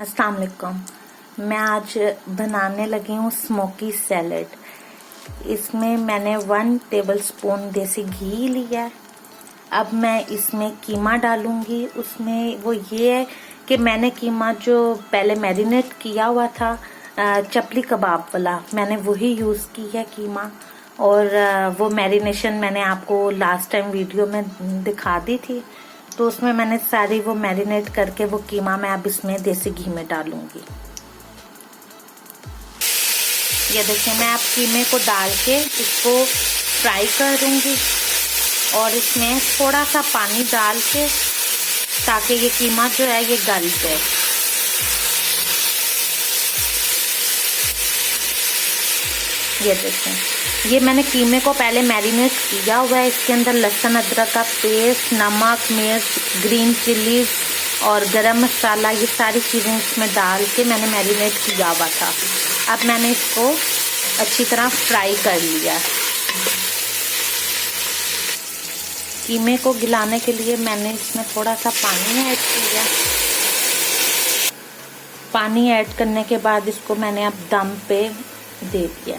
अस्सलाम वालेकुम। मैं आज बनाने लगी हूँ स्मोकी सैलेड। इसमें मैंने 1 टेबलस्पून देसी घी लिया है। अब मैं इसमें कीमा डालूंगी। उसमें वो ये है कि मैंने कीमा जो पहले मैरिनेट किया हुआ था चपली कबाब वाला, मैंने वही यूज़ की है कीमा। और वो मैरिनेशन मैंने आपको लास्ट टाइम वीडियो में दिखा दी थी, तो उसमें मैंने सारी वो मैरिनेट करके वो कीमा मैं अब इसमें देसी घी में डालूंगी। ये देखिए, मैं अब कीमे को डाल के इसको फ्राई करूंगी और इसमें थोड़ा सा पानी डाल के ताकि ये कीमा जो है ये गल जाए। ये देखें, ये मैंने कीमे को पहले मैरिनेट किया हुआ है। इसके अंदर लहसुन अदरक का पेस्ट, नमक, मिर्च, ग्रीन चिलीज और गरम मसाला, ये सारी चीज़ें इसमें डाल के मैंने मैरिनेट किया हुआ था। अब मैंने इसको अच्छी तरह फ्राई कर लिया। कीमे को गिलाने के लिए मैंने इसमें थोड़ा सा पानी ऐड किया। पानी ऐड करने के बाद इसको मैंने अब दम पे दे दिया।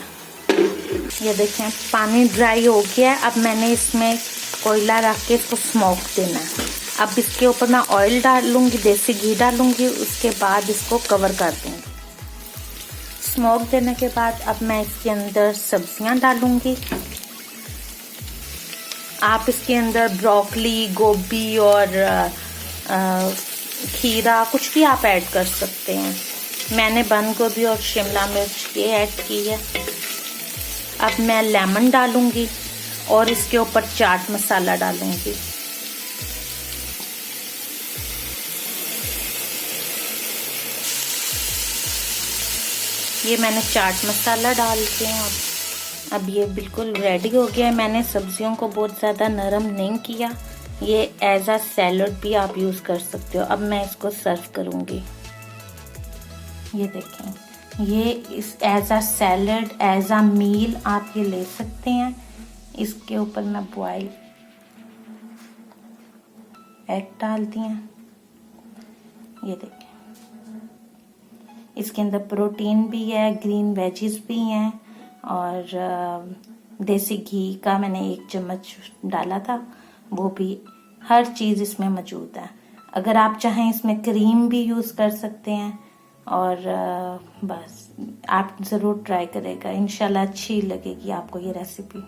ये देखें, पानी ड्राई हो गया है। अब मैंने इसमें कोयला रख के इसको स्मोक देना है। अब इसके ऊपर मैं ऑयल डालूंगी, देसी घी डालूंगी, उसके बाद इसको कवर कर दूंगी। स्मोक देने के बाद अब मैं इसके अंदर सब्जियां डालूंगी। आप इसके अंदर ब्रोकली, गोभी और खीरा कुछ भी आप ऐड कर सकते हैं। मैंने बंद गोभी और शिमला मिर्च ये ऐड की है। अब मैं लेमन डालूंगी और इसके ऊपर चाट मसाला डालूंगी। ये मैंने चाट मसाला डाल के अब ये बिल्कुल रेडी हो गया है। मैंने सब्जियों को बहुत ज़्यादा नरम नहीं किया। ये एज अ सैलड भी आप यूज़ कर सकते हो। अब मैं इसको सर्व करूंगी। ये देखें, ये is as a salad, as a meal आप ये ले सकते हैं। इसके ऊपर मैं बॉयल एग डालती हैं। ये देखें, इसके अंदर प्रोटीन भी है, ग्रीन वेजिस भी हैं और देसी घी का मैंने 1 चम्मच डाला था, वो भी हर चीज़ इसमें मौजूद है। अगर आप चाहें इसमें क्रीम भी यूज़ कर सकते हैं। और बस आप ज़रूर ट्राई करेगा, इंशाल्लाह अच्छी लगेगी आपको ये रेसिपी।